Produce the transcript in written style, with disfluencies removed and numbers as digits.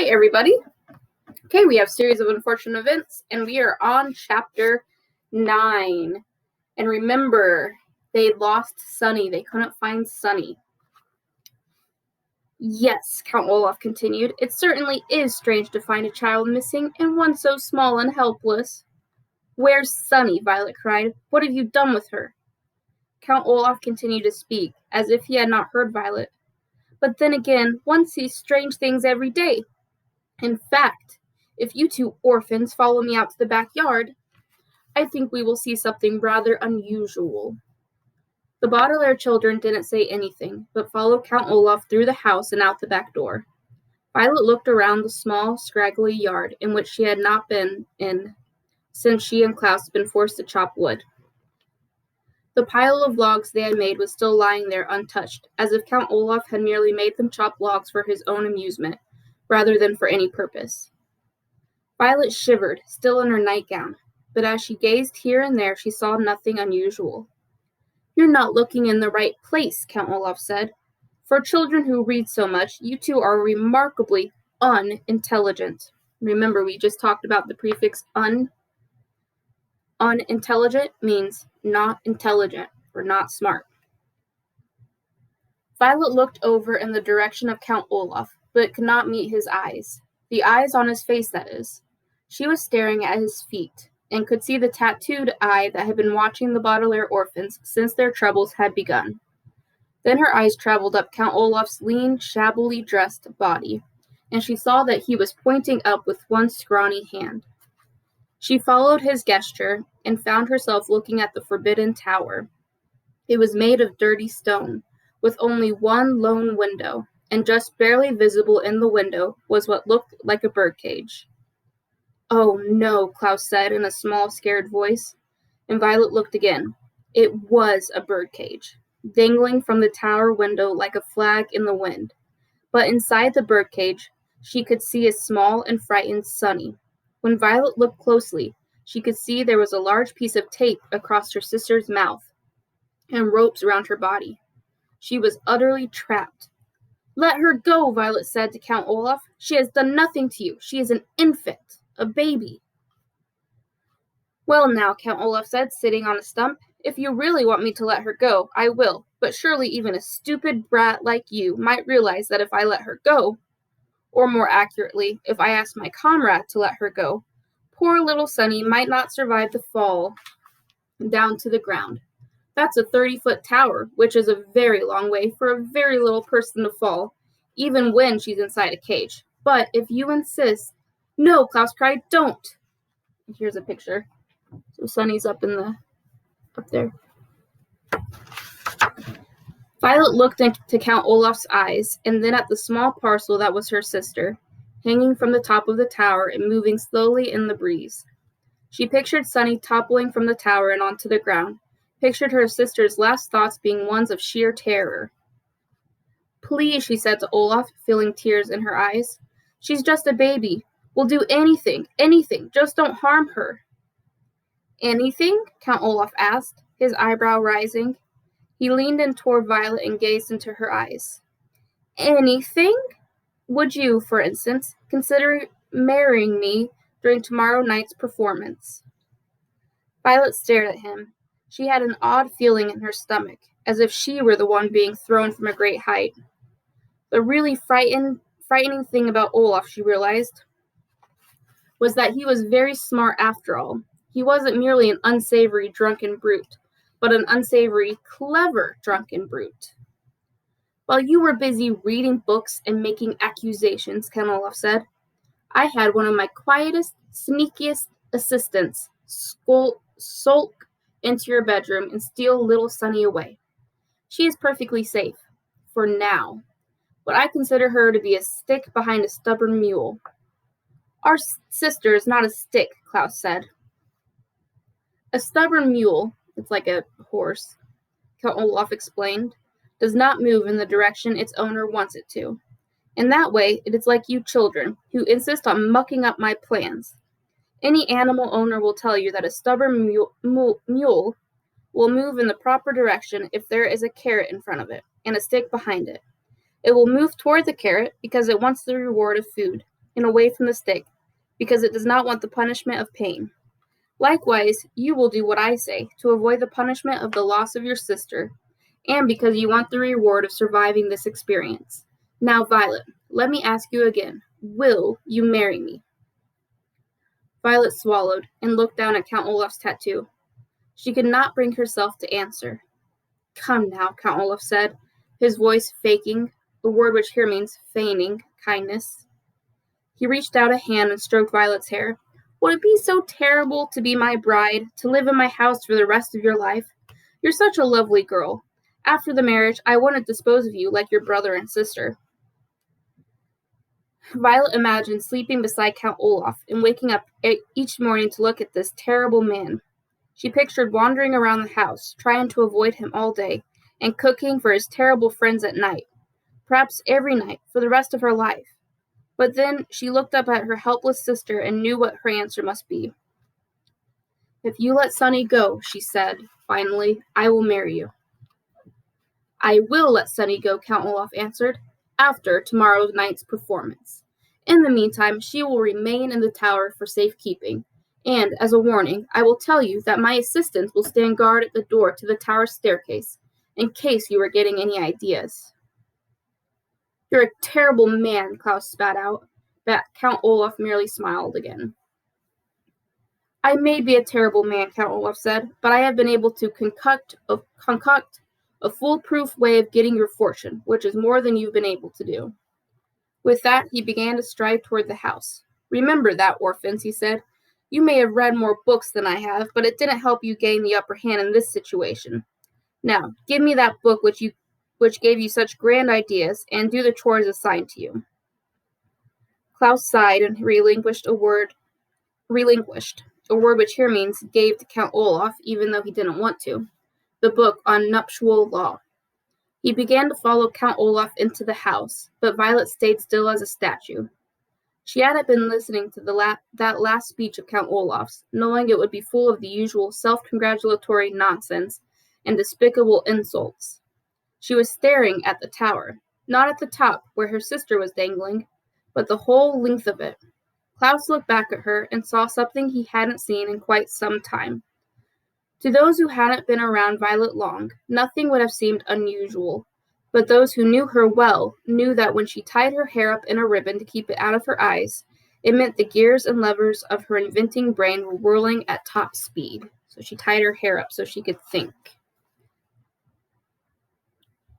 Hey everybody. Okay, we have series of unfortunate events, and we are on chapter 9. And remember, they lost Sunny. They couldn't find Sunny. Yes, Count Olaf continued. It certainly is strange to find a child missing, and one so small and helpless. Where's Sunny? Violet cried. What have you done with her? Count Olaf continued to speak, as if he had not heard Violet. But then again, one sees strange things every day. In fact, if you two orphans follow me out to the backyard, I think we will see something rather unusual. The Baudelaire children didn't say anything, but followed Count Olaf through the house and out the back door. Violet looked around the small, scraggly yard in which she had not been in since she and Klaus had been forced to chop wood. The pile of logs they had made was still lying there untouched, as if Count Olaf had merely made them chop logs for his own amusement, rather than for any purpose. Violet shivered, still in her nightgown, but as she gazed here and there, she saw nothing unusual. You're not looking in the right place, Count Olaf said. For children who read so much, you two are remarkably unintelligent. Remember, we just talked about the prefix un. Unintelligent means not intelligent or not smart. Violet looked over in the direction of Count Olaf, but could not meet his eyes. The eyes on his face, that is. She was staring at his feet, and could see the tattooed eye that had been watching the Baudelaire orphans since their troubles had begun. Then her eyes traveled up Count Olaf's lean, shabbily dressed body, and she saw that he was pointing up with one scrawny hand. She followed his gesture, and found herself looking at the forbidden tower. It was made of dirty stone, with only one lone window, and just barely visible in the window was what looked like a birdcage. Oh no, Klaus said in a small, scared voice, and Violet looked again. It was a birdcage, dangling from the tower window like a flag in the wind. But inside the birdcage, she could see a small and frightened Sunny. When Violet looked closely, she could see there was a large piece of tape across her sister's mouth, and ropes around her body. She was utterly trapped. Let her go, Violet said to Count Olaf. She has done nothing to you. She is an infant, a baby. Well now, Count Olaf said, sitting on a stump, if you really want me to let her go, I will, but surely even a stupid brat like you might realize that if I let her go, or more accurately, if I asked my comrade to let her go, poor little Sunny might not survive the fall down to the ground. That's a 30-foot tower, which is a very long way for a very little person to fall, even when she's inside a cage. But if you insist... No, Klaus cried, don't! Here's a picture. So Sunny's up there. Violet looked into Count Olaf's eyes, and then at the small parcel that was her sister, hanging from the top of the tower and moving slowly in the breeze. She pictured Sunny toppling from the tower and onto the ground, pictured her sister's last thoughts being ones of sheer terror. Please, she said to Olaf, feeling tears in her eyes. She's just a baby. We'll do anything, just don't harm her. Anything? Count Olaf asked, his eyebrow rising. He leaned in toward Violet and gazed into her eyes. Anything? Would you, for instance, consider marrying me during tomorrow night's performance? Violet stared at him. She had an odd feeling in her stomach, as if she were the one being thrown from a great height. The really frightening thing about Olaf, she realized, was that he was very smart after all. He wasn't merely an unsavory drunken brute, but an unsavory, clever drunken brute. While you were busy reading books and making accusations, Count Olaf said, I had one of my quietest, sneakiest assistants sulk into your bedroom and steal little Sunny away. She is perfectly safe, for now, but I consider her to be a stick behind a stubborn mule. Our sister is not a stick, Klaus said. A stubborn mule, it's like a horse, Count Olaf explained, does not move in the direction its owner wants it to. In that way, it is like you children, who insist on mucking up my plans. Any animal owner will tell you that a stubborn mule will move in the proper direction if there is a carrot in front of it and a stick behind it. It will move toward the carrot because it wants the reward of food, and away from the stick, because it does not want the punishment of pain. Likewise, you will do what I say, to avoid the punishment of the loss of your sister, and because you want the reward of surviving this experience. Now, Violet, let me ask you again, will you marry me? Violet swallowed and looked down at Count Olaf's tattoo. She could not bring herself to answer. Come now, Count Olaf said, his voice faking, a word which here means feigning, kindness. He reached out a hand and stroked Violet's hair. Would it be so terrible to be my bride, to live in my house for the rest of your life? You're such a lovely girl. After the marriage, I wouldn't dispose of you like your brother and sister. Violet imagined sleeping beside Count Olaf and waking up each morning to look at this terrible man. She pictured wandering around the house, trying to avoid him all day, and cooking for his terrible friends at night, perhaps every night for the rest of her life. But then she looked up at her helpless sister and knew what her answer must be. If you let Sonny go, she said, finally, I will marry you. I will let Sonny go, Count Olaf answered, after tomorrow night's performance. In the meantime, she will remain in the tower for safekeeping, and, as a warning, I will tell you that my assistants will stand guard at the door to the tower staircase, in case you were getting any ideas. You're a terrible man, Klaus spat out, but Count Olaf merely smiled again. I may be a terrible man, Count Olaf said, but I have been able to concoct a foolproof way of getting your fortune, which is more than you've been able to do. With that, he began to stride toward the house. Remember that, orphans, he said. You may have read more books than I have, but it didn't help you gain the upper hand in this situation. Now, give me that book which gave you such grand ideas, and do the chores assigned to you. Klaus sighed and relinquished a word which here means gave to Count Olaf, even though he didn't want to, the book on nuptial law. He began to follow Count Olaf into the house, but Violet stayed still as a statue. She hadn't been listening to that last speech of Count Olaf's, knowing it would be full of the usual self-congratulatory nonsense and despicable insults. She was staring at the tower, not at the top where her sister was dangling, but the whole length of it. Klaus looked back at her and saw something he hadn't seen in quite some time. To those who hadn't been around Violet long, nothing would have seemed unusual, but those who knew her well knew that when she tied her hair up in a ribbon to keep it out of her eyes, it meant the gears and levers of her inventing brain were whirling at top speed. So she tied her hair up so she could think.